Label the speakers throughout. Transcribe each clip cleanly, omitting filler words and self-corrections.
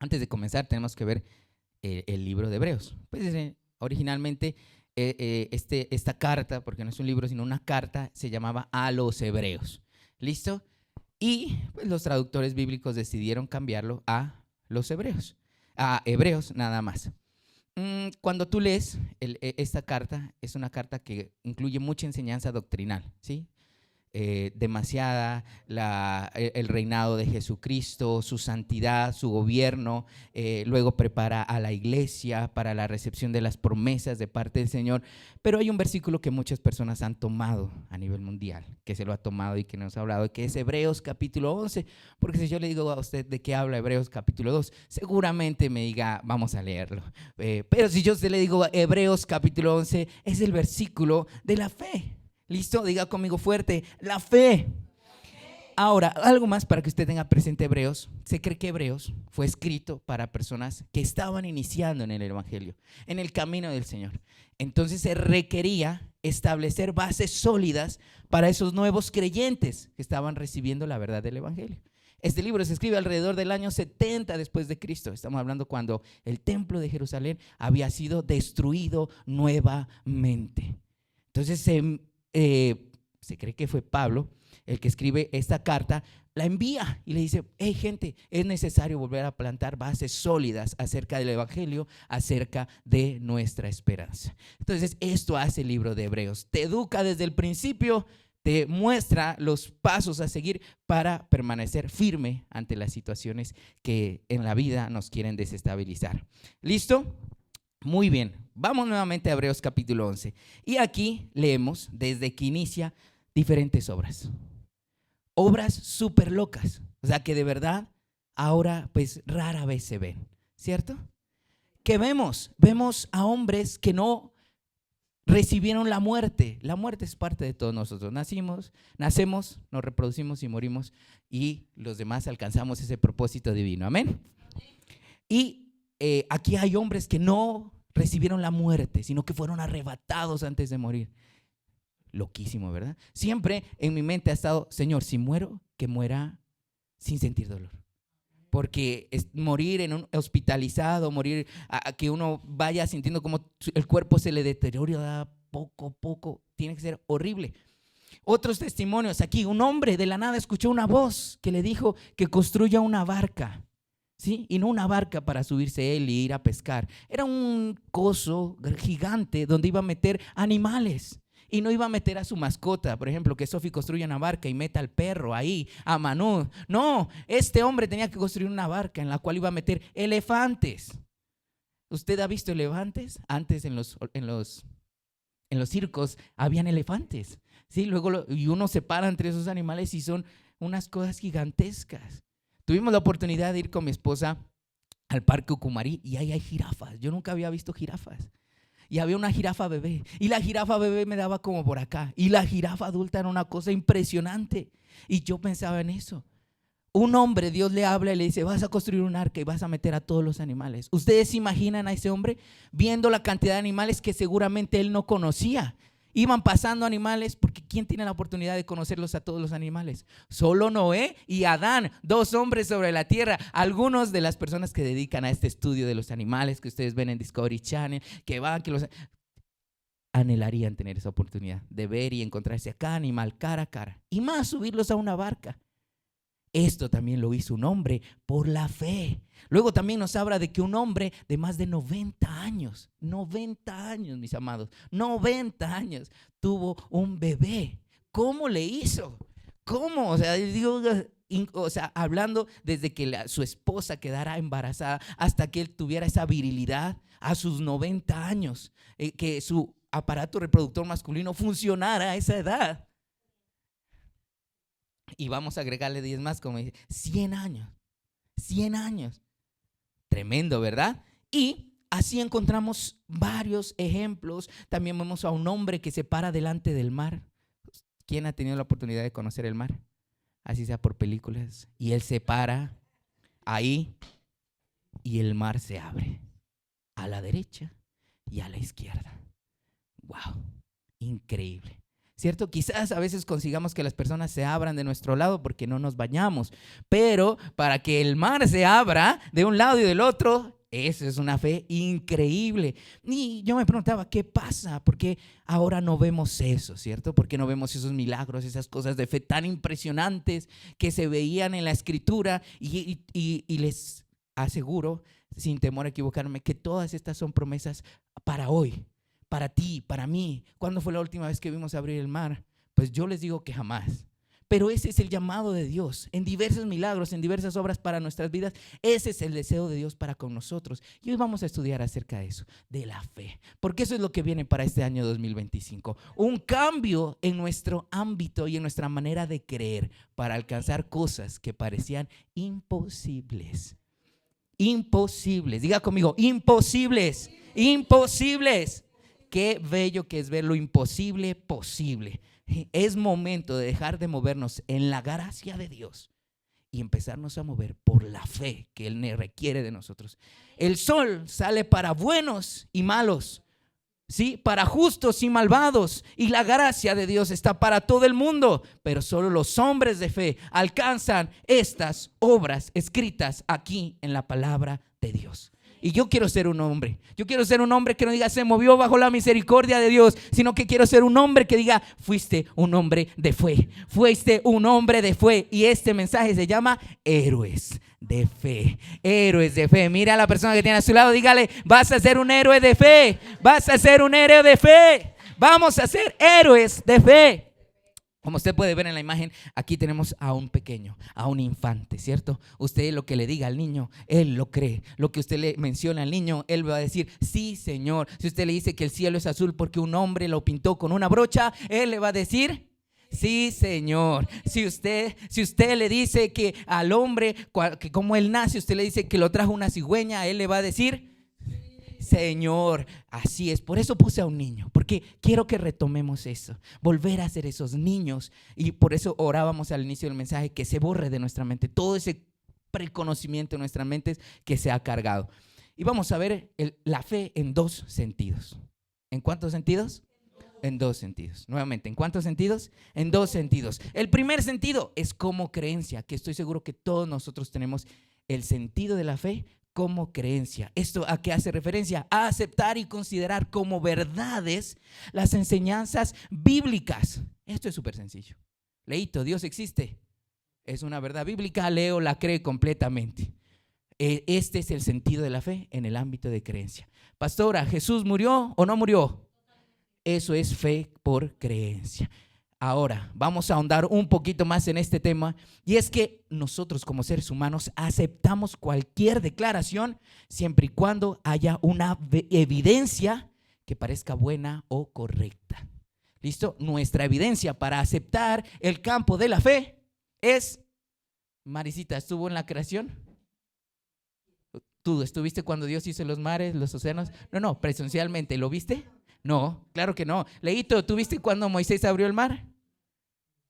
Speaker 1: Antes de comenzar tenemos que ver el libro de Hebreos. Pues originalmente esta carta, porque no es un libro sino una carta, se llamaba a los Hebreos. ¿Listo? Y pues, los traductores bíblicos decidieron cambiarlo a los Hebreos, a Hebreos nada más. Cuando tú lees esta carta, es una carta que incluye mucha enseñanza doctrinal, ¿sí? Demasiada, el reinado de Jesucristo, su santidad, su gobierno, luego prepara a la iglesia para la recepción de las promesas de parte del Señor. Pero hay un versículo que muchas personas han tomado a nivel mundial, que se lo ha tomado y que nos ha hablado, que es Hebreos capítulo 11, porque si yo le digo a usted de qué habla Hebreos capítulo 2, seguramente me diga, vamos a leerlo. Pero si yo le digo Hebreos capítulo 11, es el versículo de la fe. ¿Listo? Diga conmigo fuerte, la fe. Ahora, algo más para que usted tenga presente Hebreos. Se cree que Hebreos fue escrito para personas que estaban iniciando en el Evangelio, en el camino del Señor. Entonces se requería establecer bases sólidas para esos nuevos creyentes que estaban recibiendo la verdad del Evangelio. Este libro se escribe alrededor del año 70 después de Cristo. Estamos hablando cuando el templo de Jerusalén había sido destruido nuevamente. Entonces se cree que fue Pablo el que escribe esta carta, la envía y le dice, hey gente, es necesario volver a plantar bases sólidas acerca del Evangelio, acerca de nuestra esperanza. Entonces esto hace el libro de Hebreos, te educa desde el principio, te muestra los pasos a seguir para permanecer firme ante las situaciones que en la vida nos quieren desestabilizar. ¿Listo? Muy bien, vamos nuevamente a Hebreos capítulo 11 y aquí leemos desde que inicia diferentes obras súper locas, o sea que de verdad ahora pues rara vez se ven, ¿cierto? ¿Qué vemos? Vemos a hombres que no recibieron la muerte es parte de todos nosotros, nacemos, nos reproducimos y morimos y los demás alcanzamos ese propósito divino, amén. Y aquí hay hombres que no recibieron la muerte, sino que fueron arrebatados antes de morir. Loquísimo, ¿verdad? Siempre en mi mente ha estado, Señor, si muero, que muera sin sentir dolor. Porque morir en un hospitalizado, morir a que uno vaya sintiendo como el cuerpo se le deteriora poco a poco, tiene que ser horrible. Otros testimonios aquí, un hombre de la nada escuchó una voz que le dijo que construya una barca. ¿Sí? Y no una barca para subirse él y ir a pescar. Era un coso gigante donde iba a meter animales. Y no iba a meter a su mascota, por ejemplo, que Sofi construya una barca y meta al perro ahí, a Manu. No, este hombre tenía que construir una barca en la cual iba a meter elefantes. ¿Usted ha visto elefantes? Antes en los circos habían elefantes. ¿Sí? Luego y uno se para entre esos animales y son unas cosas gigantescas. Tuvimos la oportunidad de ir con mi esposa al parque Ucumarí y ahí hay jirafas. Yo nunca había visto jirafas. Y había una jirafa bebé. Y la jirafa bebé me daba como por acá. Y la jirafa adulta era una cosa impresionante. Y yo pensaba en eso. Un hombre, Dios le habla y le dice, vas a construir un arca y vas a meter a todos los animales. ¿Ustedes se imaginan a ese hombre viendo la cantidad de animales que seguramente él no conocía? Iban pasando animales, porque ¿quién tiene la oportunidad de conocerlos a todos los animales? Solo Noé y Adán, 2 hombres sobre la tierra. Algunos de las personas que dedican a este estudio de los animales que ustedes ven en Discovery Channel, que van, que los anhelarían tener esa oportunidad de ver y encontrarse a cada animal cara a cara. Y más subirlos a una barca. Esto también lo hizo un hombre por la fe. Luego también nos habla de que un hombre de más de 90 años, mis amados, 90 años, tuvo un bebé. ¿Cómo le hizo? ¿Cómo? O sea, digo, hablando desde que su esposa quedara embarazada hasta que él tuviera esa virilidad a sus 90 años, que su aparato reproductor masculino funcionara a esa edad. Y vamos a agregarle 10 más, como dice, 100 años. 100 años. Tremendo, ¿verdad? Y así encontramos varios ejemplos. También vemos a un hombre que se para delante del mar. ¿Quién ha tenido la oportunidad de conocer el mar? Así sea por películas. Y él se para ahí y el mar se abre a la derecha y a la izquierda. ¡Wow! Increíble. ¿cierto? Quizás a veces consigamos que las personas se abran de nuestro lado porque no nos bañamos, pero para que el mar se abra de un lado y del otro, eso es una fe increíble. Y yo me preguntaba, ¿qué pasa? ¿Por qué ahora no vemos eso, cierto? ¿Por qué no vemos esos milagros, esas cosas de fe tan impresionantes que se veían en la Escritura? Y les aseguro, sin temor a equivocarme, que todas estas son promesas para hoy, para ti, para mí. ¿Cuándo fue la última vez que vimos abrir el mar? Pues yo les digo que jamás. Pero ese es el llamado de Dios en diversos milagros, en diversas obras para nuestras vidas. Ese es el deseo de Dios para con nosotros. Y hoy vamos a estudiar acerca de eso, de la fe. Porque eso es lo que viene para este año 2025. Un cambio en nuestro ámbito y en nuestra manera de creer para alcanzar cosas que parecían imposibles. Imposibles. Diga conmigo, imposibles. Imposibles. Qué bello que es ver lo imposible posible. Es momento de dejar de movernos en la gracia de Dios y empezarnos a mover por la fe que Él requiere de nosotros. El sol sale para buenos y malos, ¿sí? Para justos y malvados, y la gracia de Dios está para todo el mundo, pero solo los hombres de fe alcanzan estas obras escritas aquí en la palabra de Dios. Y yo quiero ser un hombre. Yo quiero ser un hombre que no diga se movió bajo la misericordia de Dios, sino que quiero ser un hombre que diga fuiste un hombre de fe. Fuiste un hombre de fe. Y este mensaje se llama héroes de fe. Héroes de fe. Mira a la persona que tiene a su lado, dígale, vas a ser un héroe de fe. Vas a ser un héroe de fe. Vamos a ser héroes de fe. Como usted puede ver en la imagen, aquí tenemos a un pequeño, a un infante, ¿cierto? Usted lo que le diga al niño, él lo cree. Lo que usted le menciona al niño, él va a decir, sí, Señor. Si usted le dice que el cielo es azul porque un hombre lo pintó con una brocha, él le va a decir, sí, Señor. Si usted le dice que al hombre, que como él nace, usted le dice que lo trajo una cigüeña, él le va a decir, Señor. Así es, por eso puse a un niño, porque quiero que retomemos eso, volver a ser esos niños. Y por eso orábamos al inicio del mensaje, que se borre de nuestra mente todo ese preconocimiento en nuestras mentes que se ha cargado. Y vamos a ver la fe en dos sentidos. ¿En cuántos sentidos? En dos sentidos. Nuevamente, ¿en cuántos sentidos? En dos sentidos. El primer sentido es como creencia, que estoy seguro que todos nosotros tenemos el sentido de la fe como creencia. ¿Esto a qué hace referencia? A aceptar y considerar como verdades las enseñanzas bíblicas. Esto es súper sencillo. Leíto, Dios existe. Es una verdad bíblica, Leo la cree completamente. Este es el sentido de la fe en el ámbito de creencia. Pastora, ¿Jesús murió o no murió? Eso es fe por creencia. Ahora, vamos a ahondar un poquito más en este tema, y es que nosotros como seres humanos aceptamos cualquier declaración siempre y cuando haya una evidencia que parezca buena o correcta. ¿Listo? Nuestra evidencia para aceptar el campo de la fe es, Marisita, ¿estuvo en la creación? ¿Tú estuviste cuando Dios hizo los mares, los océanos? No, presencialmente, ¿lo viste? No, claro que no. Leito, ¿tú viste cuando Moisés abrió el mar?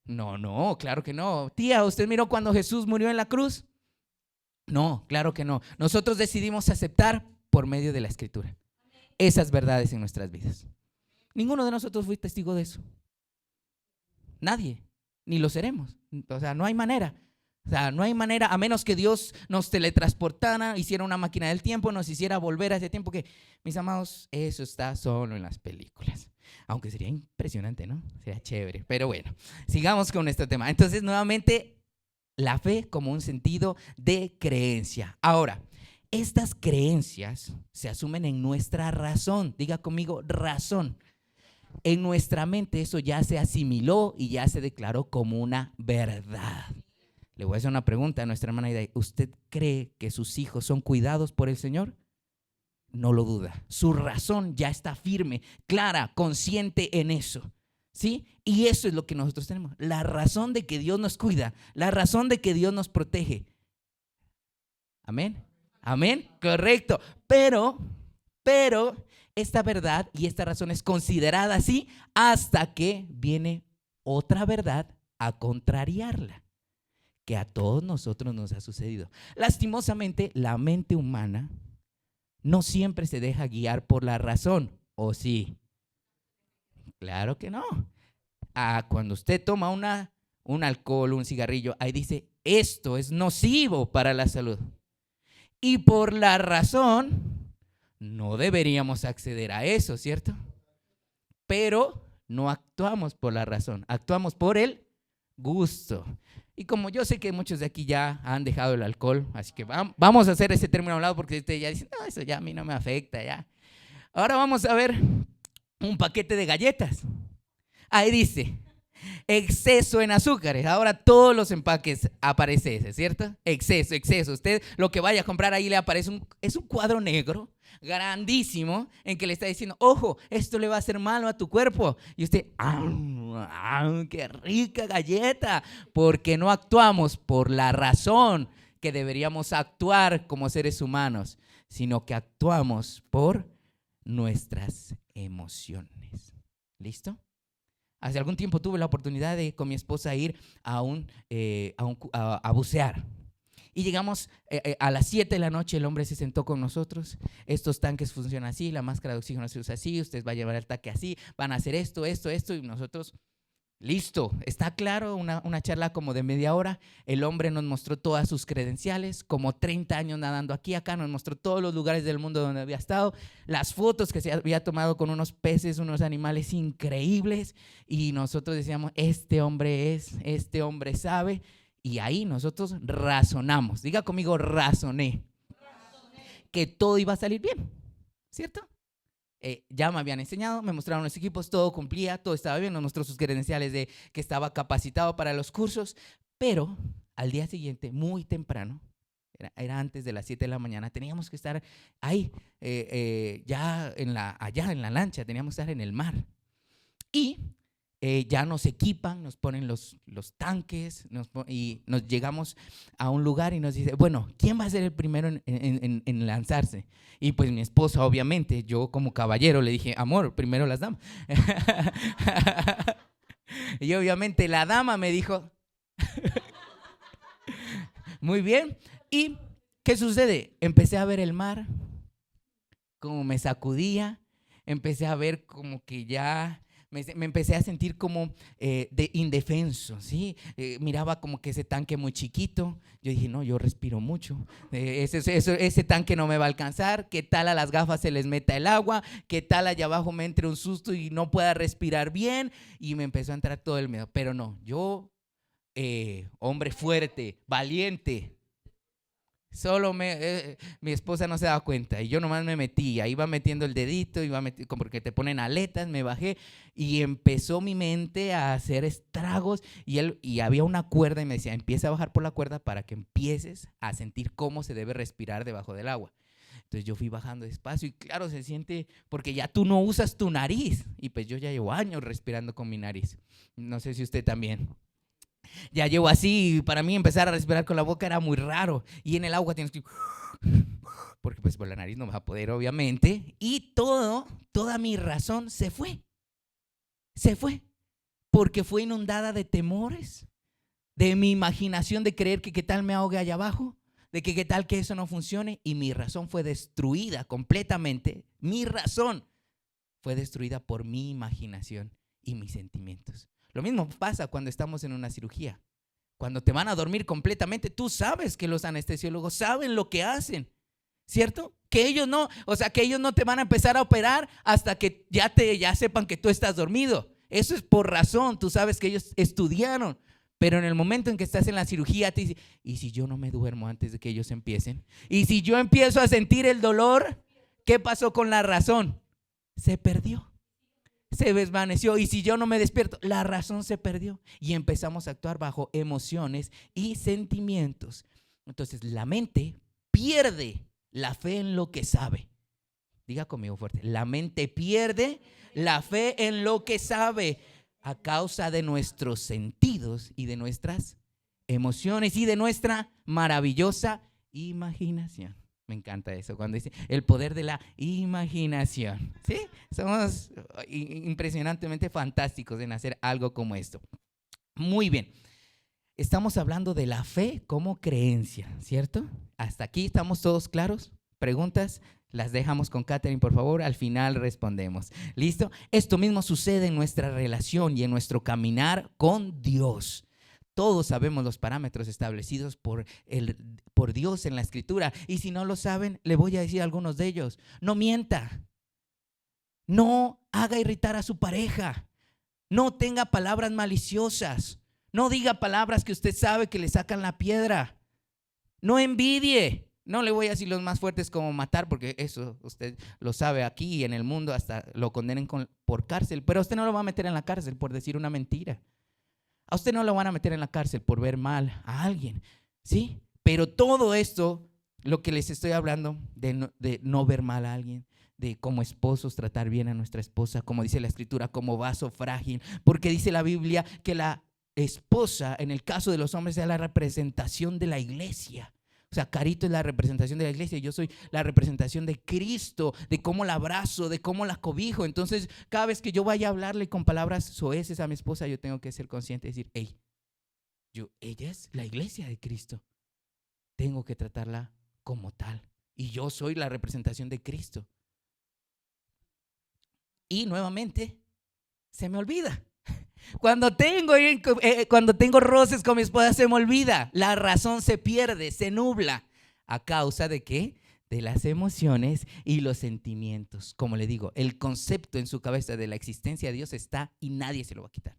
Speaker 1: No, claro que no. Tía, ¿usted miró cuando Jesús murió en la cruz? No, claro que no. Nosotros decidimos aceptar por medio de la Escritura esas verdades en nuestras vidas. Ninguno de nosotros fue testigo de eso. Nadie, ni lo seremos. O sea, no hay manera. O sea, no hay manera, a menos que Dios nos teletransportara, hiciera una máquina del tiempo, nos hiciera volver a ese tiempo, que, mis amados, eso está solo en las películas. Aunque sería impresionante, ¿no? Sería chévere. Pero bueno, sigamos con este tema. Entonces, nuevamente, la fe como un sentido de creencia. Ahora, estas creencias se asumen en nuestra razón. Diga conmigo, razón. En nuestra mente eso ya se asimiló y ya se declaró como una verdad. Le voy a hacer una pregunta a nuestra hermana Ida. ¿Usted cree que sus hijos son cuidados por el Señor? No lo duda. Su razón ya está firme, clara, consciente en eso. ¿Sí? Y eso es lo que nosotros tenemos. La razón de que Dios nos cuida, la razón de que Dios nos protege. Amén. Amén. Correcto. Pero esta verdad y esta razón es considerada así hasta que viene otra verdad a contrariarla, que a todos nosotros nos ha sucedido. Lastimosamente, la mente humana no siempre se deja guiar por la razón, ¿o sí? Claro que no. a cuando usted toma un alcohol, un cigarrillo, ahí dice, esto es nocivo para la salud. Y por la razón, no deberíamos acceder a eso, ¿cierto? Pero no actuamos por la razón, actuamos por el gusto. Y como yo sé que muchos de aquí ya han dejado el alcohol, así que vamos a hacer ese término a un lado porque ustedes ya dicen, no, eso ya a mí no me afecta, ya. Ahora vamos a ver un paquete de galletas. Ahí dice, exceso en azúcares. Ahora todos los empaques aparece ese, ¿cierto? Exceso. Usted lo que vaya a comprar ahí le aparece es un cuadro negro grandísimo en que le está diciendo, ojo, esto le va a hacer malo a tu cuerpo. Y usted, qué rica galleta, porque no actuamos por la razón que deberíamos actuar como seres humanos, sino que actuamos por nuestras emociones. ¿Listo? Hace algún tiempo tuve la oportunidad de con mi esposa ir a bucear. Y llegamos a las 7 de la noche, el hombre se sentó con nosotros. Estos tanques funcionan así, la máscara de oxígeno se usa así, usted va a llevar el tanque así, van a hacer esto, y nosotros, listo, está claro, una charla como de media hora. El hombre nos mostró todas sus credenciales, como 30 años nadando aquí, acá, nos mostró todos los lugares del mundo donde había estado, las fotos que se había tomado con unos peces, unos animales increíbles, y nosotros decíamos, este hombre sabe. Y ahí nosotros razonamos, diga conmigo, razoné, que todo iba a salir bien, ¿cierto? Ya me habían enseñado, me mostraron los equipos, todo cumplía, todo estaba bien, nos mostró sus credenciales de que estaba capacitado para los cursos, pero al día siguiente, muy temprano, era antes de las 7 de la mañana, teníamos que estar ahí, allá en la lancha, teníamos que estar en el mar. Y ya nos equipan, nos ponen los tanques y nos llegamos a un lugar y nos dice, bueno, ¿quién va a ser el primero en lanzarse? Y pues mi esposa, obviamente, yo como caballero le dije, amor, primero las damas. Y obviamente la dama me dijo, muy bien. ¿Y qué sucede? Empecé a ver el mar, como me sacudía, empecé a ver como que ya me empecé a sentir como de indefenso, ¿sí? Miraba como que ese tanque muy chiquito. Yo dije, no, yo respiro mucho. Ese tanque no me va a alcanzar. ¿Qué tal a las gafas se les meta el agua? ¿Qué tal allá abajo me entre un susto y no pueda respirar bien? Y me empezó a entrar todo el miedo. Pero no, yo, hombre fuerte, valiente, solo mi esposa no se daba cuenta y yo nomás me metí, ahí iba metiendo el dedito, como porque te ponen aletas, me bajé y empezó mi mente a hacer estragos y había una cuerda y me decía, empieza a bajar por la cuerda para que empieces a sentir cómo se debe respirar debajo del agua. Entonces yo fui bajando despacio y claro, se siente, porque ya tú no usas tu nariz y pues yo ya llevo años respirando con mi nariz, no sé si usted también. Ya llevo así, para mí empezar a respirar con la boca era muy raro. Y en el agua tienes que, porque pues por la nariz no vas a poder, obviamente. Y toda mi razón se fue. Porque fue inundada de temores, de mi imaginación de creer que qué tal me ahogue allá abajo, de que qué tal que eso no funcione. Y mi razón fue destruida completamente. Mi razón fue destruida por mi imaginación y mis sentimientos. Lo mismo pasa cuando estamos en una cirugía. Cuando te van a dormir completamente, tú sabes que los anestesiólogos saben lo que hacen, ¿cierto? Que ellos no te van a empezar a operar hasta que ya sepan que tú estás dormido. Eso es por razón, tú sabes que ellos estudiaron. Pero en el momento en que estás en la cirugía, te dicen, ¿y si yo no me duermo antes de que ellos empiecen? ¿Y si yo empiezo a sentir el dolor? ¿Qué pasó con la razón? Se perdió. Se desvaneció y si yo no me despierto, la razón se perdió y empezamos a actuar bajo emociones y sentimientos. Entonces la mente pierde la fe en lo que sabe. Diga conmigo fuerte, la mente pierde la fe en lo que sabe a causa de nuestros sentidos y de nuestras emociones y de nuestra maravillosa imaginación. Me encanta eso, cuando dice el poder de la imaginación. ¿Sí? Somos impresionantemente fantásticos en hacer algo como esto. Muy bien. Estamos hablando de la fe como creencia, ¿cierto? ¿Hasta aquí estamos todos claros? ¿Preguntas? Las dejamos con Catherine, por favor, al final respondemos. ¿Listo? Esto mismo sucede en nuestra relación y en nuestro caminar con Dios. Todos sabemos los parámetros establecidos por Dios en la Escritura. Y si no lo saben, le voy a decir algunos de ellos. No mienta. No haga irritar a su pareja. No tenga palabras maliciosas. No diga palabras que usted sabe que le sacan la piedra. No envidie. No le voy a decir los más fuertes como matar, porque eso usted lo sabe aquí y en el mundo, hasta lo condenen por cárcel. Pero a usted no lo va a meter en la cárcel por decir una mentira. A usted no lo van a meter en la cárcel por ver mal a alguien, ¿sí? Pero todo esto, lo que les estoy hablando, de no ver mal a alguien, de como esposos tratar bien a nuestra esposa, como dice la Escritura, como vaso frágil, porque dice la Biblia que la esposa, en el caso de los hombres, es la representación de la iglesia. O sea, Carito es la representación de la iglesia, yo soy la representación de Cristo, de cómo la abrazo, de cómo la cobijo. Entonces, cada vez que yo vaya a hablarle con palabras soeces a mi esposa, yo tengo que ser consciente y decir, hey, ella es la iglesia de Cristo. Tengo que tratarla como tal. Y yo soy la representación de Cristo. Y nuevamente, se me olvida. Cuando tengo roces con mi esposa se me olvida, la razón se pierde, se nubla. ¿A causa de qué? De las emociones y los sentimientos. Como le digo, el concepto en su cabeza de la existencia de Dios está y nadie se lo va a quitar.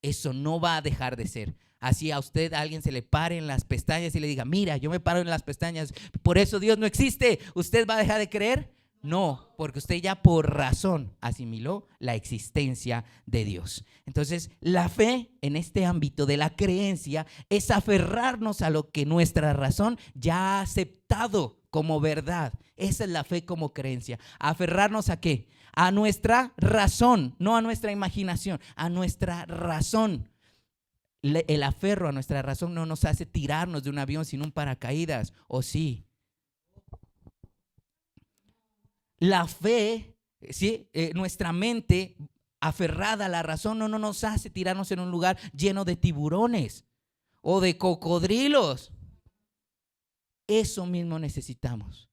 Speaker 1: Eso no va a dejar de ser. Así a usted, a alguien se le pare en las pestañas y le diga, mira, yo me paro en las pestañas, por eso Dios no existe. ¿Usted va a dejar de creer? No, porque usted ya por razón asimiló la existencia de Dios. Entonces, la fe en este ámbito de la creencia es aferrarnos a lo que nuestra razón ya ha aceptado como verdad. Esa es la fe como creencia. ¿Aferrarnos a qué? A nuestra razón, no a nuestra imaginación, a nuestra razón. El aferro a nuestra razón no nos hace tirarnos de un avión sin un paracaídas, ¿o sí? La fe, ¿sí? Nuestra mente aferrada a la razón no nos hace tirarnos en un lugar lleno de tiburones o de cocodrilos. Eso mismo necesitamos.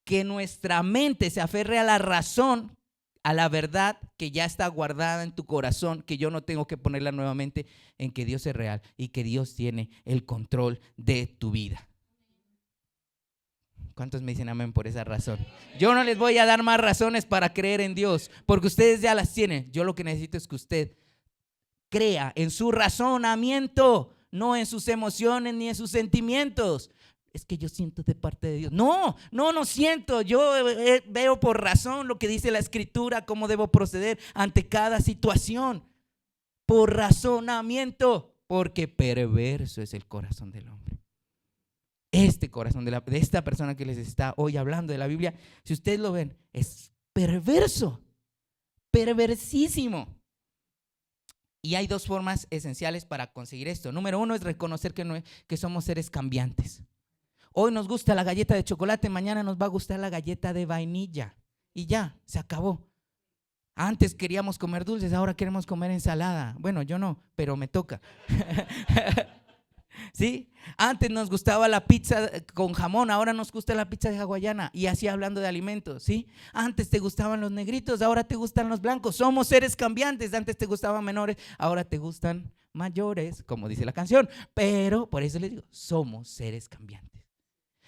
Speaker 1: Que nuestra mente se aferre a la razón, a la verdad que ya está guardada en tu corazón, que yo no tengo que ponerla nuevamente, en que Dios es real y que Dios tiene el control de tu vida. ¿Cuántos me dicen amén por esa razón? Yo no les voy a dar más razones para creer en Dios, porque ustedes ya las tienen. Yo lo que necesito es que usted crea en su razonamiento, no en sus emociones ni en sus sentimientos. Es que yo siento de parte de Dios. No siento. Yo veo por razón lo que dice la Escritura, cómo debo proceder ante cada situación. Por razonamiento, porque perverso es el corazón del hombre. Este corazón de esta persona que les está hoy hablando de la Biblia, si ustedes lo ven, es perverso, perversísimo. Y hay dos formas esenciales para conseguir esto. Número uno es reconocer que somos seres cambiantes. Hoy nos gusta la galleta de chocolate, mañana nos va a gustar la galleta de vainilla. Y ya, se acabó. Antes queríamos comer dulces, ahora queremos comer ensalada. Bueno, yo no, pero me toca. ¿Sí? Antes nos gustaba la pizza con jamón, ahora nos gusta la pizza de hawaiana. Y así hablando de alimentos, ¿sí? Antes te gustaban los negritos, ahora te gustan los blancos. Somos seres cambiantes. Antes te gustaban menores, ahora te gustan mayores, como dice la canción. Pero por eso les digo, somos seres cambiantes.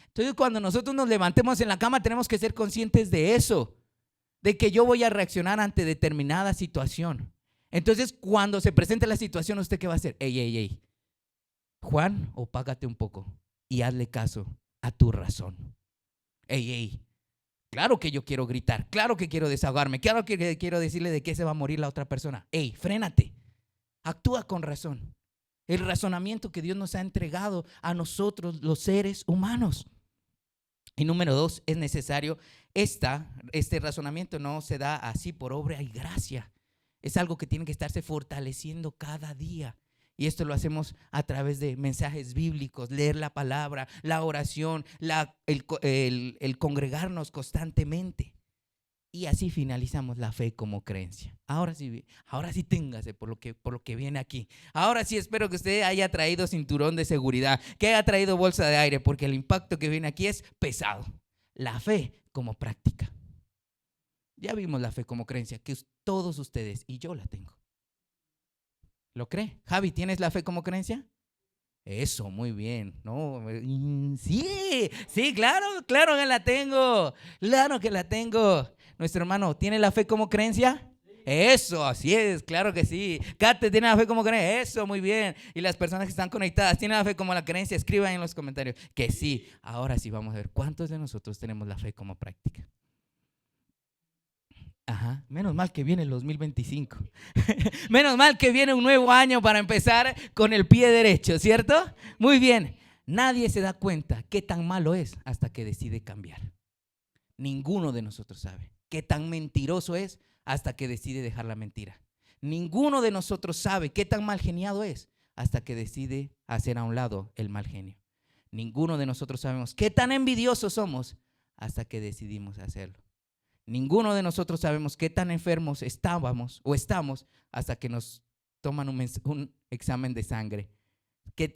Speaker 1: Entonces, cuando nosotros nos levantemos en la cama, tenemos que ser conscientes de eso, de que yo voy a reaccionar ante determinada situación. Entonces, cuando se presente la situación, ¿usted qué va a hacer? Ey, Juan, opágate un poco y hazle caso a tu razón. Ey, claro que yo quiero gritar, claro que quiero desahogarme, claro que quiero decirle de qué se va a morir la otra persona. Ey, frénate, actúa con razón. El razonamiento que Dios nos ha entregado a nosotros, los seres humanos. Y número dos, es necesario, este razonamiento no se da así por obra y gracia. Es algo que tiene que estarse fortaleciendo cada día. Y esto lo hacemos a través de mensajes bíblicos, leer la palabra, la oración, el congregarnos constantemente. Y así finalizamos la fe como creencia. Ahora sí téngase por lo que viene aquí. Ahora sí espero que usted haya traído cinturón de seguridad, que haya traído bolsa de aire, porque el impacto que viene aquí es pesado. La fe como práctica. Ya vimos la fe como creencia, que todos ustedes y yo la tengo. ¿Lo cree? Javi, ¿tienes la fe como creencia? Eso, muy bien. No, sí, claro que la tengo. Claro que la tengo. Nuestro hermano, ¿tiene la fe como creencia? Eso, así es, claro que sí. Kate, ¿tiene la fe como creencia? Eso, muy bien. Y las personas que están conectadas, ¿tienen la fe como la creencia? Escriban en los comentarios que sí. Ahora sí vamos a ver cuántos de nosotros tenemos la fe como práctica. Ajá, menos mal que viene el 2025. Menos mal que viene un nuevo año para empezar con el pie derecho, ¿cierto? Muy bien. Nadie se da cuenta qué tan malo es hasta que decide cambiar. Ninguno de nosotros sabe qué tan mentiroso es hasta que decide dejar la mentira. Ninguno de nosotros sabe qué tan mal geniado es hasta que decide hacer a un lado el mal genio. Ninguno de nosotros sabemos qué tan envidiosos somos hasta que decidimos hacerlo. Ninguno de nosotros sabemos qué tan enfermos estábamos o estamos hasta que nos toman un examen de sangre.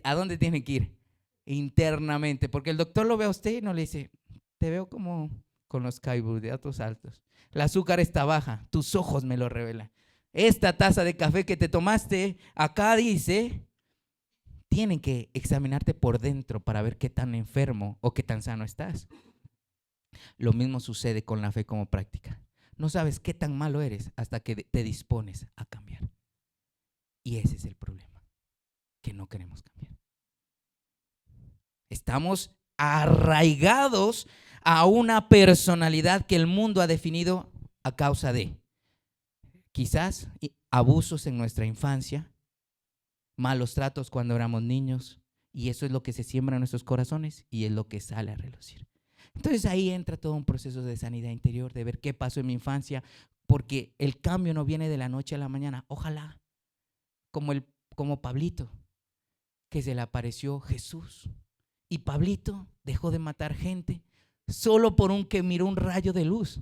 Speaker 1: ¿A dónde tienen que ir? Internamente, porque el doctor lo ve a usted y no le dice, te veo como con los carbohidratos altos. El azúcar está baja, tus ojos me lo revelan. Esta taza de café que te tomaste, acá dice, tienen que examinarte por dentro para ver qué tan enfermo o qué tan sano estás. Lo mismo sucede con la fe como práctica. No sabes qué tan malo eres hasta que te dispones a cambiar. Y ese es el problema, que no queremos cambiar. Estamos arraigados a una personalidad que el mundo ha definido a causa de quizás abusos en nuestra infancia, malos tratos cuando éramos niños, y eso es lo que se siembra en nuestros corazones y es lo que sale a relucir. Entonces ahí entra todo un proceso de sanidad interior, de ver qué pasó en mi infancia, porque el cambio no viene de la noche a la mañana. Ojalá, como Pablito, que se le apareció Jesús. Y Pablito dejó de matar gente solo por que miró un rayo de luz.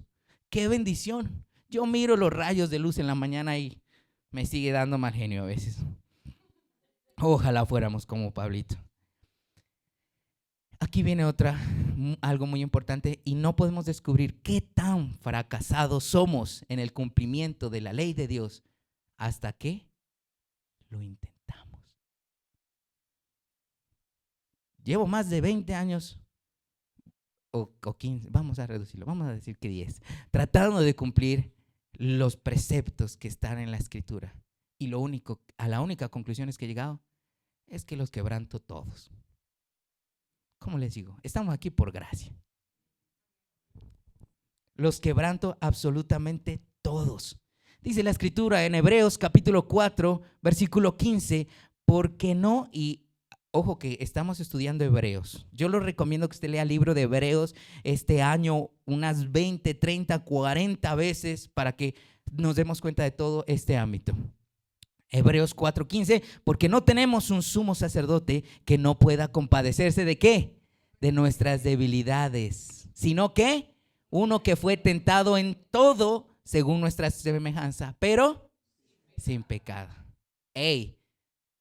Speaker 1: ¡Qué bendición! Yo miro los rayos de luz en la mañana y me sigue dando mal genio a veces. Ojalá fuéramos como Pablito. Aquí viene algo muy importante, y no podemos descubrir qué tan fracasados somos en el cumplimiento de la ley de Dios hasta que lo intentamos. Llevo más de 20 años o 15, vamos a reducirlo, vamos a decir que 10, tratando de cumplir los preceptos que están en la Escritura. Y la única conclusión que he llegado es que los quebranto todos. ¿Cómo les digo? Estamos aquí por gracia. Los quebranto absolutamente todos. Dice la Escritura en Hebreos capítulo 4, versículo 15, porque no, y ojo que estamos estudiando Hebreos. Yo les recomiendo que usted lea el libro de Hebreos este año unas 20, 30, 40 veces para que nos demos cuenta de todo este ámbito. Hebreos 4:15, porque no tenemos un sumo sacerdote que no pueda compadecerse ¿de qué? De nuestras debilidades, sino que uno que fue tentado en todo según nuestra semejanza, pero sin pecado. ¡Ey!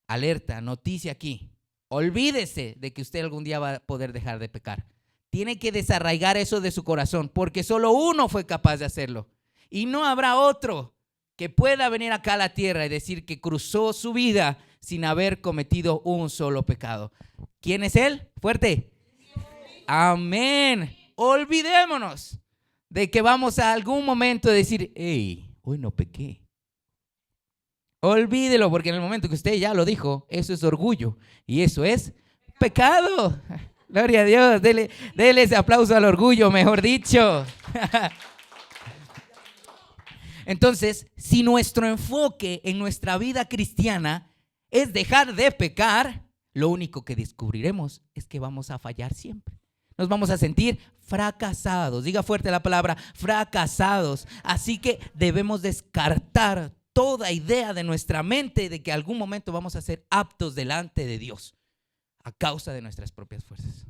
Speaker 1: Alerta, noticia aquí. Olvídese de que usted algún día va a poder dejar de pecar. Tiene que desarraigar eso de su corazón, porque solo uno fue capaz de hacerlo. Y no habrá otro que pueda venir acá a la tierra y decir que cruzó su vida sin haber cometido un solo pecado. ¿Quién es él? Fuerte. Amén. Olvidémonos de que vamos a algún momento decir, hey, hoy no pequé. Olvídelo, porque en el momento que usted ya lo dijo, eso es orgullo y eso es pecado. Gloria a Dios, dele ese aplauso al orgullo, mejor dicho. Entonces, si nuestro enfoque en nuestra vida cristiana es dejar de pecar, lo único que descubriremos es que vamos a fallar siempre. Nos vamos a sentir fracasados. Diga fuerte la palabra, fracasados. Así que debemos descartar toda idea de nuestra mente de que algún momento vamos a ser aptos delante de Dios a causa de nuestras propias fuerzas.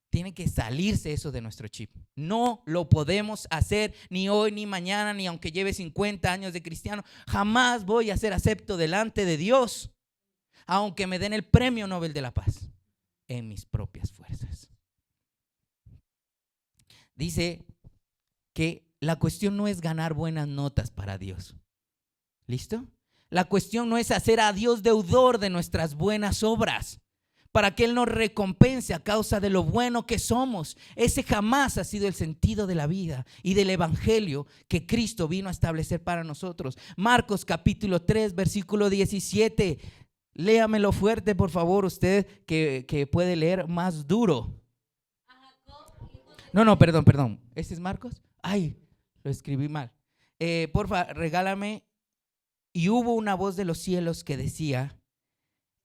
Speaker 1: Tiene que salirse eso de nuestro chip. No lo podemos hacer ni hoy, ni mañana, ni aunque lleve 50 años de cristiano. Jamás voy a ser acepto delante de Dios, aunque me den el premio Nobel de la Paz, en mis propias fuerzas. Dice que la cuestión no es ganar buenas notas para Dios. ¿Listo? La cuestión no es hacer a Dios deudor de nuestras buenas obras, para que Él nos recompense a causa de lo bueno que somos. Ese jamás ha sido el sentido de la vida y del evangelio que Cristo vino a establecer para nosotros. Marcos capítulo 3, versículo 17. Léamelo fuerte, por favor, usted que puede leer más duro. No, perdón. ¿Este es Marcos? Ay, lo escribí mal. Porfa, regálame. Y hubo una voz de los cielos que decía: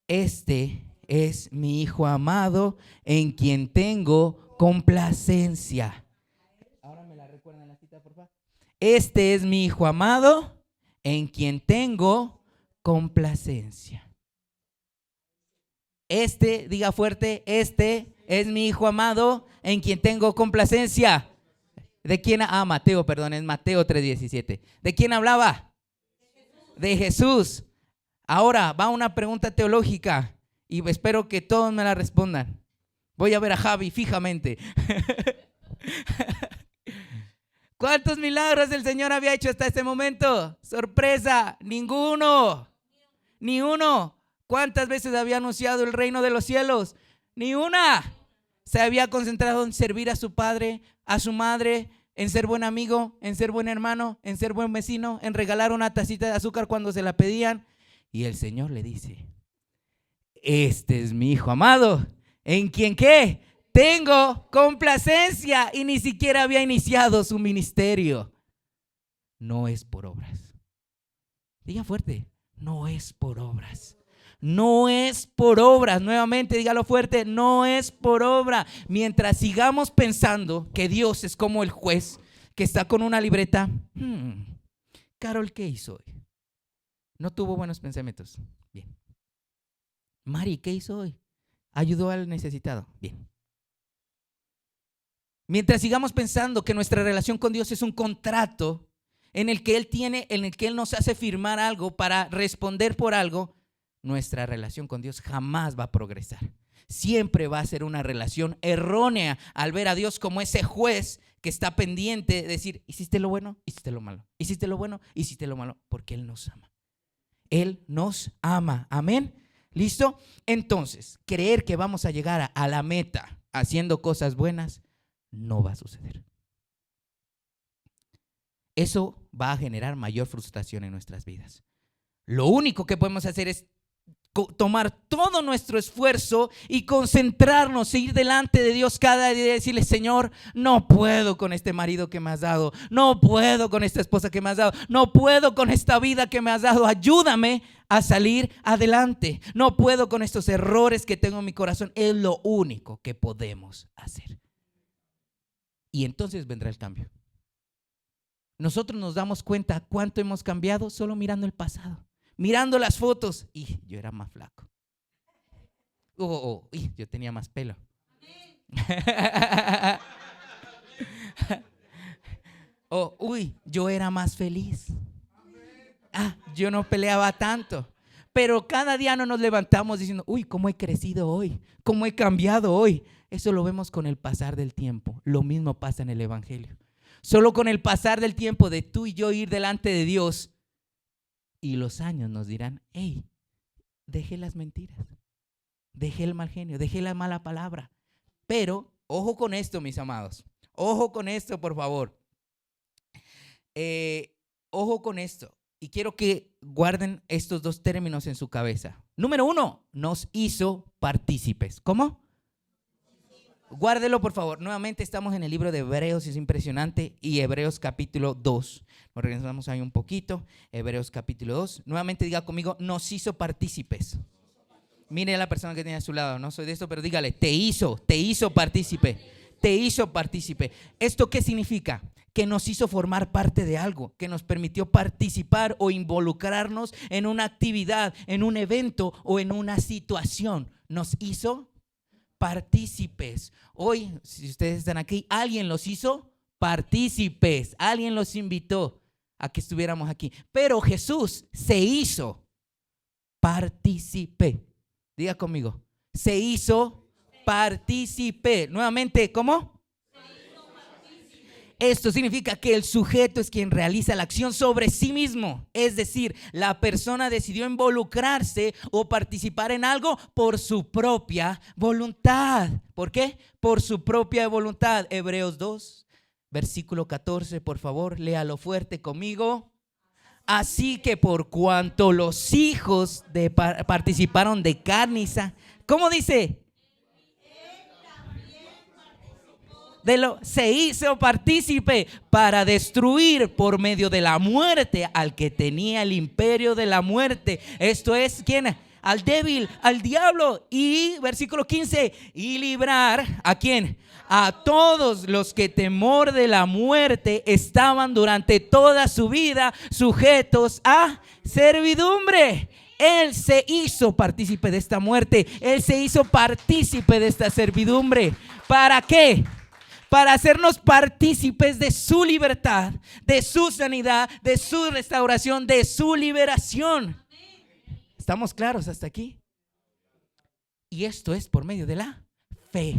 Speaker 1: este es mi Hijo amado, en quien tengo complacencia. Ahora me la recuerdan la cita, por favor. Este es mi Hijo amado, en quien tengo complacencia. Diga fuerte, este es mi Hijo amado, en quien tengo complacencia. ¿De quién? Mateo, perdón, es Mateo 3:17. ¿De quién hablaba? De Jesús. Ahora va una pregunta teológica y espero que todos me la respondan. Voy a ver a Javi fijamente. ¿Cuántos milagros el Señor había hecho hasta este momento? Sorpresa, ninguno. Ni uno. ¿Cuántas veces había anunciado el reino de los cielos? Ni una. Se había concentrado en servir a su padre, a su madre, en ser buen amigo, en ser buen hermano, en ser buen vecino, en regalar una tacita de azúcar cuando se la pedían. Y el Señor le dice: este es mi Hijo amado, en quien ¿qué? Tengo complacencia. Y ni siquiera había iniciado su ministerio. No es por obras. Diga fuerte, no es por obras. No es por obras. Nuevamente dígalo fuerte, no es por obra. Mientras sigamos pensando que Dios es como el juez que está con una libreta. Carol, ¿qué hizo hoy? No tuvo buenos pensamientos. Bien. Mari, ¿qué hizo hoy? Ayudó al necesitado. Bien. Mientras sigamos pensando que nuestra relación con Dios es un contrato en el que Él nos hace firmar algo para responder por algo, nuestra relación con Dios jamás va a progresar. Siempre va a ser una relación errónea al ver a Dios como ese juez que está pendiente de decir: hiciste lo bueno, hiciste lo malo, hiciste lo bueno, hiciste lo malo, porque Él nos ama. Él nos ama. Amén. ¿Listo? Entonces, creer que vamos a llegar a la meta haciendo cosas buenas no va a suceder. Eso va a generar mayor frustración en nuestras vidas. Lo único que podemos hacer es tomar todo nuestro esfuerzo y concentrarnos, ir delante de Dios cada día y decirle: Señor, no puedo con este marido que me has dado, no puedo con esta esposa que me has dado, no puedo con esta vida que me has dado, ayúdame a salir adelante, no puedo con estos errores que tengo en mi corazón. Es lo único que podemos hacer. Y entonces vendrá el cambio. Nosotros nos damos cuenta cuánto hemos cambiado solo mirando el pasado. Mirando las fotos, y yo era más flaco. Yo tenía más pelo. Yo era más feliz. Yo no peleaba tanto. Pero cada día no nos levantamos diciendo: cómo he crecido hoy, cómo he cambiado hoy. Eso lo vemos con el pasar del tiempo. Lo mismo pasa en el evangelio. Solo con el pasar del tiempo de tú y yo ir delante de Dios, y los años nos dirán: hey, dejé las mentiras, dejé el mal genio, dejé la mala palabra. Pero ojo con esto, mis amados. Ojo con esto, por favor. Ojo con esto. Y quiero que guarden estos dos términos en su cabeza. Número 1, nos hizo partícipes. ¿Cómo? Guárdelo, por favor. Nuevamente estamos en el libro de Hebreos, es impresionante. Y Hebreos capítulo 2. Nos regresamos ahí un poquito. Hebreos capítulo 2. Nuevamente diga conmigo: nos hizo partícipes. Mire a la persona que tiene a su lado. No soy de esto, pero dígale: te hizo partícipe. Te hizo partícipe. ¿Esto qué significa? Que nos hizo formar parte de algo, que nos permitió participar o involucrarnos en una actividad, en un evento o en una situación. Nos hizo partícipes. Hoy, si ustedes están aquí, alguien los hizo partícipes, alguien los invitó a que estuviéramos aquí. Pero Jesús se hizo partícipe. Diga conmigo: se hizo partícipe. Nuevamente, ¿cómo? Esto significa que el sujeto es quien realiza la acción sobre sí mismo. Es decir, la persona decidió involucrarse o participar en algo por su propia voluntad. ¿Por qué? Por su propia voluntad. Hebreos 2, versículo 14, por favor, léalo fuerte conmigo. Así que por cuanto los hijos participaron de carne y sangre, ¿cómo dice? Se hizo partícipe para destruir por medio de la muerte al que tenía el imperio de la muerte. Esto es, ¿quién? Al débil, al diablo. Y versículo 15, y librar, ¿a quién? A todos los que temor de la muerte estaban durante toda su vida sujetos a servidumbre. Él se hizo partícipe de esta muerte. Él se hizo partícipe de esta servidumbre. ¿Para qué? Para hacernos partícipes de su libertad, de su sanidad, de su restauración, de su liberación. ¿Estamos claros hasta aquí? Y esto es por medio de la fe.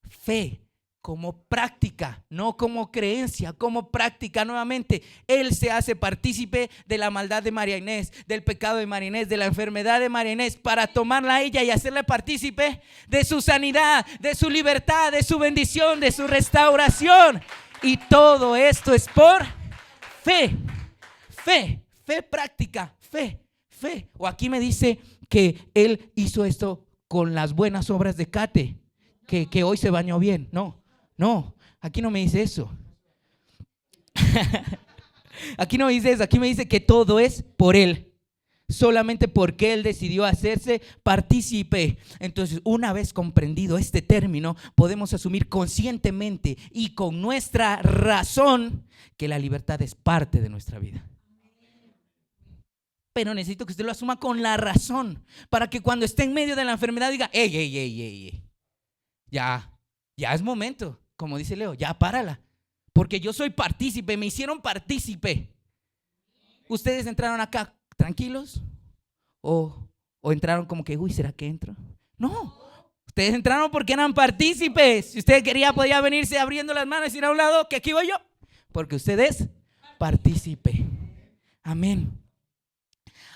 Speaker 1: Fe como práctica, no como creencia, como práctica. Nuevamente, Él se hace partícipe de la maldad de María Inés, del pecado de María Inés, de la enfermedad de María Inés, para tomarla a ella y hacerle partícipe de su sanidad, de su libertad, de su bendición, de su restauración. Y todo esto es por fe, fe, fe práctica, fe, fe. O aquí me dice que Él hizo esto con las buenas obras de Cate, que hoy se bañó bien. No, aquí no me dice eso. Aquí no me dice eso, aquí me dice que todo es por Él. Solamente porque Él decidió hacerse partícipe. Entonces, una vez comprendido este término, podemos asumir conscientemente y con nuestra razón que la libertad es parte de nuestra vida. Pero necesito que usted lo asuma con la razón, para que cuando esté en medio de la enfermedad diga: ey, ya es momento. Como dice Leo, ya párala, porque yo soy partícipe, me hicieron partícipe. ¿Ustedes entraron acá tranquilos? ¿O entraron como que, uy, ¿será que entro? No, ustedes entraron porque eran partícipes. Si usted quería, podía venirse abriendo las manos y ir a un lado, que aquí voy yo, porque usted es partícipe. Amén.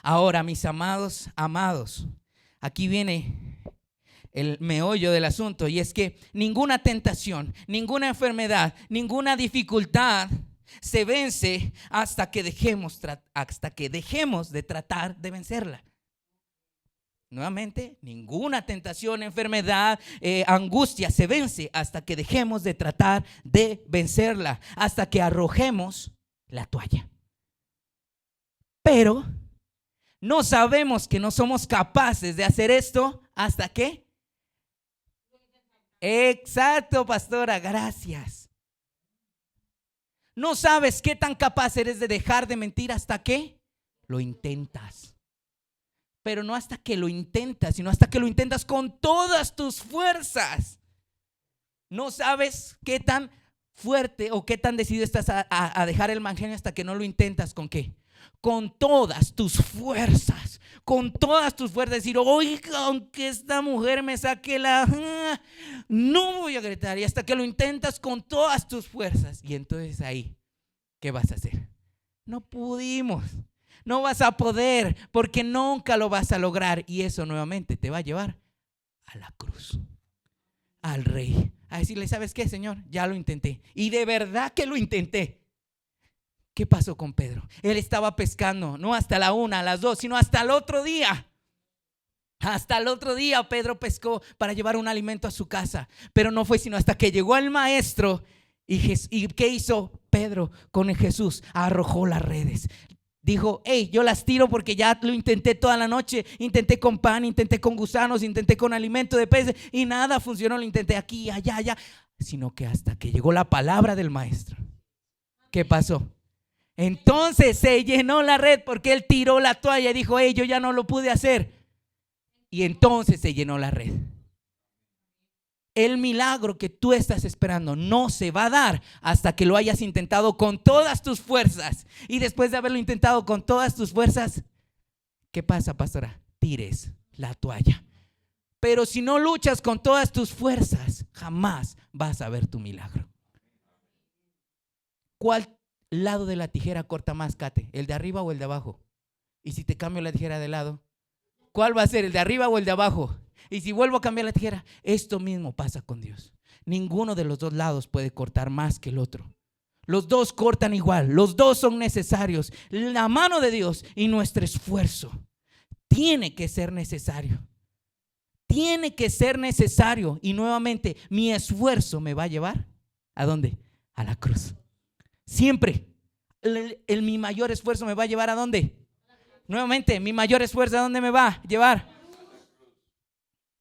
Speaker 1: Ahora, mis amados, aquí viene el meollo del asunto, y es que ninguna tentación, ninguna enfermedad, ninguna dificultad se vence hasta que dejemos de tratar de vencerla. Nuevamente, ninguna tentación, enfermedad, angustia se vence hasta que dejemos de tratar de vencerla, hasta que arrojemos la toalla. Pero no sabemos que no somos capaces de hacer esto hasta que... Exacto, pastora, gracias. No sabes qué tan capaz eres de dejar de mentir hasta que lo intentas. Pero no hasta que lo intentas, sino hasta que lo intentas con todas tus fuerzas. No sabes qué tan fuerte o qué tan decidido estás a dejar el evangelio hasta que no lo intentas. ¿Con qué? Con todas tus fuerzas. Con todas tus fuerzas. Decir: oiga, aunque esta mujer me saque no voy a gritar. Y hasta que lo intentas con todas tus fuerzas. Y entonces ahí, ¿qué vas a hacer? No pudimos. No vas a poder, porque nunca lo vas a lograr. Y eso nuevamente te va a llevar a la cruz, al Rey, a decirle: ¿sabes qué, Señor? Ya lo intenté. Y de verdad que lo intenté. ¿Qué pasó con Pedro? Él estaba pescando, no hasta la 1, a las 2, sino hasta el otro día. Hasta el otro día Pedro pescó para llevar un alimento a su casa. Pero no fue sino hasta que llegó el maestro. ¿Y qué hizo Pedro con Jesús? Arrojó las redes. Dijo: hey, yo las tiro porque ya lo intenté toda la noche. Intenté con pan, intenté con gusanos, intenté con alimento de peces y nada funcionó. Lo intenté aquí, allá. Sino que hasta que llegó la palabra del maestro. ¿Qué pasó? Entonces se llenó la red porque él tiró la toalla y dijo: hey, yo ya no lo pude hacer. Y entonces se llenó la red. El milagro que tú estás esperando no se va a dar hasta que lo hayas intentado con todas tus fuerzas. Y después de haberlo intentado con todas tus fuerzas, ¿qué pasa, pastora? Tires la toalla. Pero si no luchas con todas tus fuerzas, jamás vas a ver tu milagro. ¿cuál lado de la tijera corta más, Kate? ¿El de arriba o el de abajo? Y si te cambio la tijera de lado, ¿cuál va a ser, el de arriba o el de abajo? Y si vuelvo a cambiar la tijera, esto mismo pasa con Dios. Ninguno de los dos lados puede cortar más que el otro. Los dos cortan igual, los dos son necesarios. La mano de Dios y nuestro esfuerzo tiene que ser necesario. Tiene que ser necesario. Y nuevamente, mi esfuerzo me va a llevar ¿a dónde? A la cruz. Siempre. Mi mayor esfuerzo me va a llevar ¿a dónde? Nuevamente, mi mayor esfuerzo ¿a dónde me va a llevar?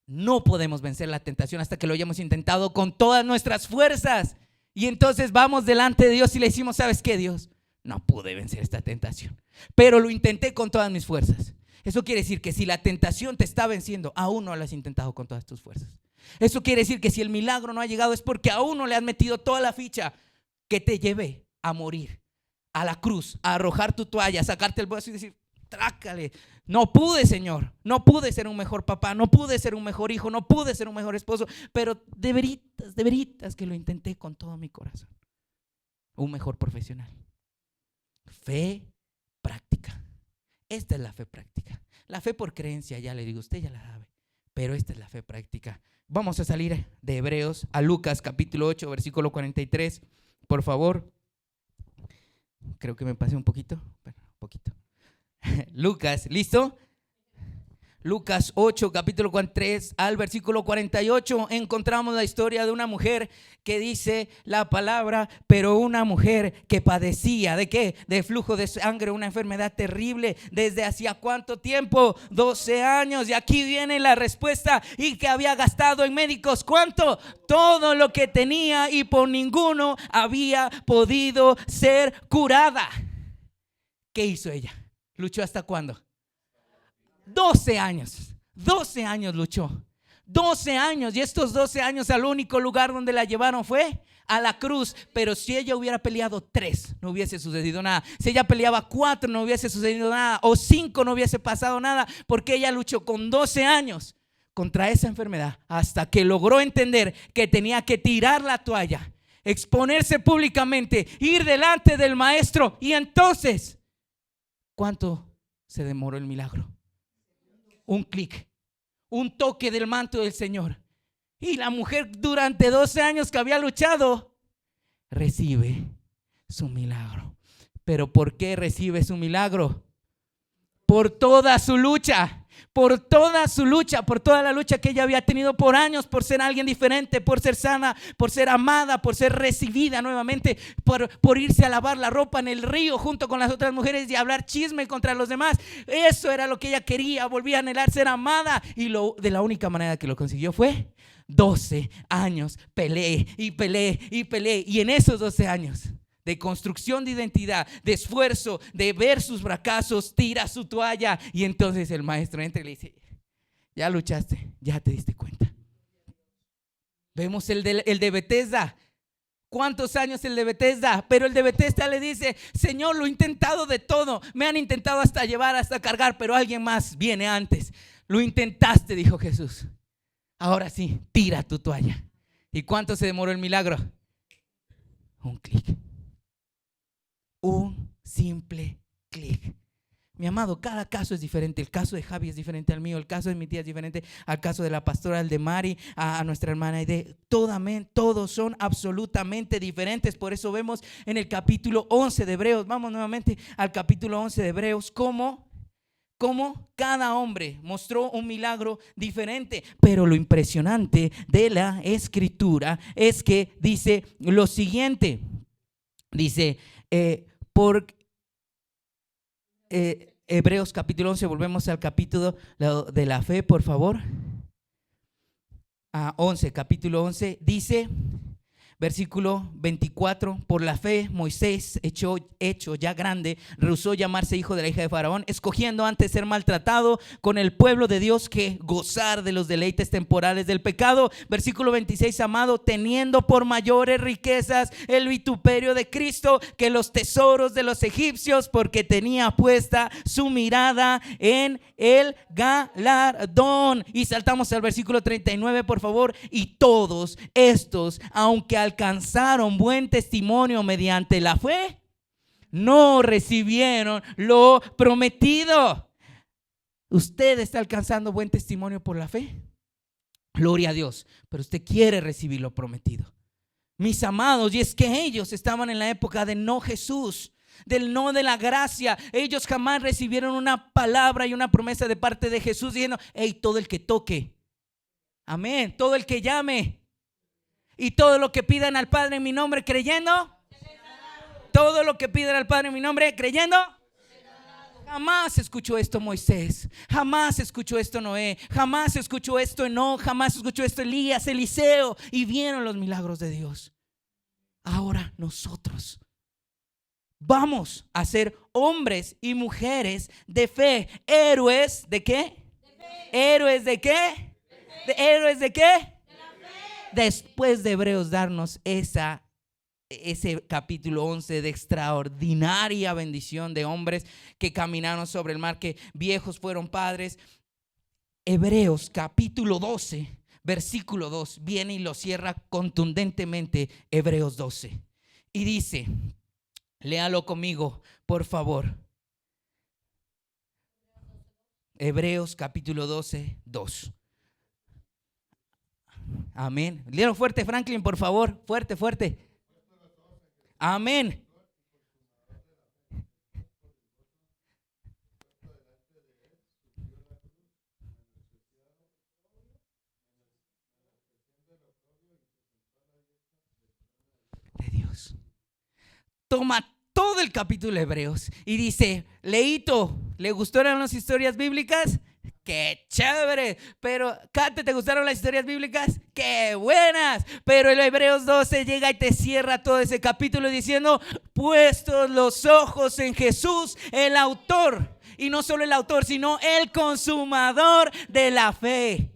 Speaker 1: No podemos vencer la tentación hasta que lo hayamos intentado con todas nuestras fuerzas. Y entonces vamos delante de Dios y le decimos: ¿sabes qué, Dios? No pude vencer esta tentación, pero lo intenté con todas mis fuerzas. Eso quiere decir que si la tentación te está venciendo, aún no lo has intentado con todas tus fuerzas. Eso quiere decir que si el milagro no ha llegado es porque aún no le has metido toda la ficha que te lleve a morir, a la cruz, a arrojar tu toalla, a sacarte el brazo y decir: trácale, no pude, Señor, no pude ser un mejor papá, no pude ser un mejor hijo, no pude ser un mejor esposo, pero de veritas que lo intenté con todo mi corazón. Un mejor profesional. Fe práctica. Esta es la fe práctica. La fe por creencia, ya le digo, usted ya la sabe, pero esta es la fe práctica. Vamos a salir de Hebreos a Lucas capítulo 8, versículo 43, por favor. Creo que me pasé un poquito. Bueno, un poquito. Lucas, ¿listo? Lucas 8, capítulo 3 al versículo 48, encontramos la historia de una mujer que dice la palabra, pero una mujer que padecía, ¿de qué? De flujo de sangre, una enfermedad terrible, ¿desde hacía cuánto tiempo? 12 años, y aquí viene la respuesta, y que había gastado en médicos, ¿cuánto? Todo lo que tenía, y por ninguno había podido ser curada. ¿Qué hizo ella? ¿Luchó hasta cuándo? 12 años luchó, 12 años, y estos 12 años al único lugar donde la llevaron fue a la cruz. Pero si ella hubiera peleado 3, no hubiese sucedido nada. Si ella peleaba 4, no hubiese sucedido nada, o 5, no hubiese pasado nada, porque ella luchó con 12 años contra esa enfermedad hasta que logró entender que tenía que tirar la toalla, exponerse públicamente, ir delante del maestro. Y entonces, ¿cuánto se demoró el milagro? Un clic, un toque del manto del Señor, y la mujer durante 12 años que había luchado recibe su milagro. ¿Pero por qué recibe su milagro? Por toda su lucha, por toda la lucha que ella había tenido por años, por ser alguien diferente, por ser sana, por ser amada, por ser recibida nuevamente, por irse a lavar la ropa en el río junto con las otras mujeres y hablar chisme contra los demás. Eso era lo que ella quería, volvía a anhelar ser amada, y de la única manera que lo consiguió fue 12 años, peleé, y en esos 12 años de construcción de identidad, de esfuerzo, de ver sus fracasos, tira su toalla, y entonces el maestro entra y le dice: ya luchaste, ya te diste cuenta. Vemos el de Bethesda. ¿Cuántos años el de Bethesda? Pero el de Bethesda le dice: Señor, lo he intentado de todo, me han intentado hasta llevar, hasta cargar, pero alguien más viene antes. Lo intentaste, dijo Jesús. Ahora sí, tira tu toalla. ¿Y cuánto se demoró el milagro? Un clic. Un simple clic. Mi amado, cada caso es diferente. El caso de Javi es diferente al mío. El caso de mi tía es diferente al caso de la pastora, al de Mari, a nuestra hermana Aide. Todos son absolutamente diferentes. Por eso vemos en el capítulo 11 de Hebreos. Vamos nuevamente al capítulo 11 de Hebreos. Cómo cada hombre mostró un milagro diferente. Pero lo impresionante de la escritura es que dice lo siguiente. Dice Hebreos capítulo 11, volvemos al capítulo de la fe, por favor. 11, capítulo 11, dice, versículo 24: por la fe Moisés, hecho ya grande, rehusó llamarse hijo de la hija de Faraón, escogiendo antes ser maltratado con el pueblo de Dios que gozar de los deleites temporales del pecado. Versículo 26: amado, teniendo por mayores riquezas el vituperio de Cristo que los tesoros de los egipcios, porque tenía puesta su mirada en el galardón. Y saltamos al versículo 39, por favor. Y todos estos, aunque alcanzaron buen testimonio mediante la fe, no recibieron lo prometido. Usted está alcanzando buen testimonio por la fe. Gloria a Dios. Pero usted quiere recibir lo prometido. Mis amados, y es que ellos estaban en la época de no Jesús, del no de la gracia. Ellos jamás recibieron una palabra y una promesa de parte de Jesús diciendo: hey, todo el que toque, amén, todo el que llame y todo lo que pidan al Padre en mi nombre creyendo, todo lo que pidan al Padre en mi nombre creyendo. Jamás escuchó esto Moisés, jamás escuchó esto Noé, jamás escuchó esto Enoc, jamás escuchó esto Elías, Eliseo, y vieron los milagros de Dios. Ahora nosotros vamos a ser hombres y mujeres de fe. ¿Héroes de qué? ¿Héroes de qué? ¿Héroes de qué? Después de Hebreos darnos ese capítulo 11 de extraordinaria bendición de hombres que caminaron sobre el mar, que viejos fueron padres. Hebreos capítulo 12 versículo 2 viene y lo cierra contundentemente. Hebreos 12 y dice, léalo conmigo por favor. Hebreos capítulo 12, 2. Amén. Léalo fuerte, Franklin, por favor. Fuerte, fuerte. Amén. De Dios. Toma todo el capítulo de Hebreos y dice: Leito, ¿le gustaron las historias bíblicas? ¡Qué chévere! Pero, Kate, ¿te gustaron las historias bíblicas? ¡Qué buenas! Pero el Hebreos 12 llega y te cierra todo ese capítulo diciendo: puestos los ojos en Jesús, el autor, y no solo el autor, sino el consumador de la fe.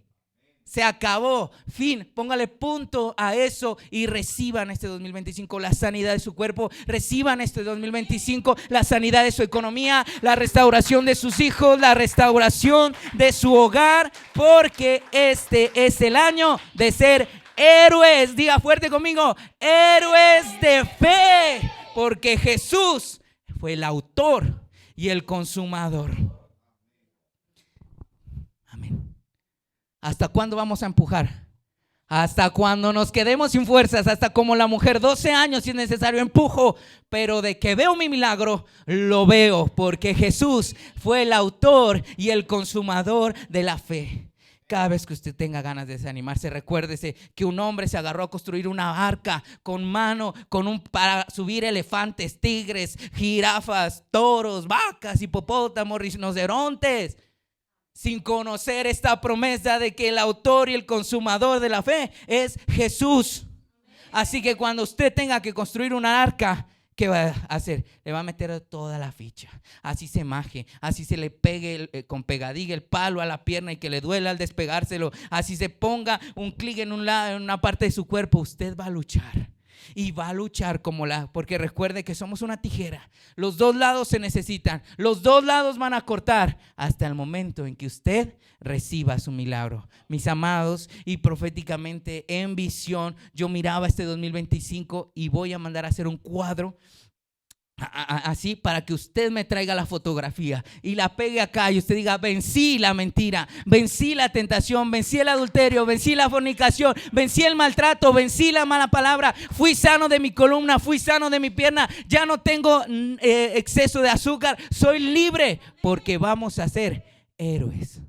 Speaker 1: Se acabó, fin, póngale punto a eso y reciban este 2025 la sanidad de su cuerpo, reciban este 2025 la sanidad de su economía, la restauración de sus hijos, la restauración de su hogar, porque este es el año de ser héroes. Diga fuerte conmigo: héroes de fe, porque Jesús fue el autor y el consumador. ¿Hasta cuándo vamos a empujar? Hasta cuando nos quedemos sin fuerzas, hasta como la mujer, 12 años si es necesario empujo, pero de que veo mi milagro, lo veo, porque Jesús fue el autor y el consumador de la fe. Cada vez que usted tenga ganas de desanimarse, recuérdese que un hombre se agarró a construir una arca con mano, para subir elefantes, tigres, jirafas, toros, vacas, hipopótamos, rinocerontes, sin conocer esta promesa de que el autor y el consumador de la fe es Jesús. Así que cuando usted tenga que construir una arca, ¿qué va a hacer? Le va a meter toda la ficha, así se maje, así se le pegue con pegadilla el palo a la pierna y que le duela al despegárselo, así se ponga un clic en una parte de su cuerpo. Usted va a luchar. Y va a luchar porque recuerde que somos una tijera. Los dos lados se necesitan. Los dos lados van a cortar hasta el momento en que usted reciba su milagro. Mis amados, y proféticamente en visión, yo miraba este 2025 y voy a mandar a hacer un cuadro así para que usted me traiga la fotografía y la pegue acá y usted diga: vencí la mentira, vencí la tentación, vencí el adulterio, vencí la fornicación, vencí el maltrato, vencí la mala palabra, fui sano de mi columna, fui sano de mi pierna, ya no tengo exceso de azúcar, soy libre, porque vamos a ser héroes.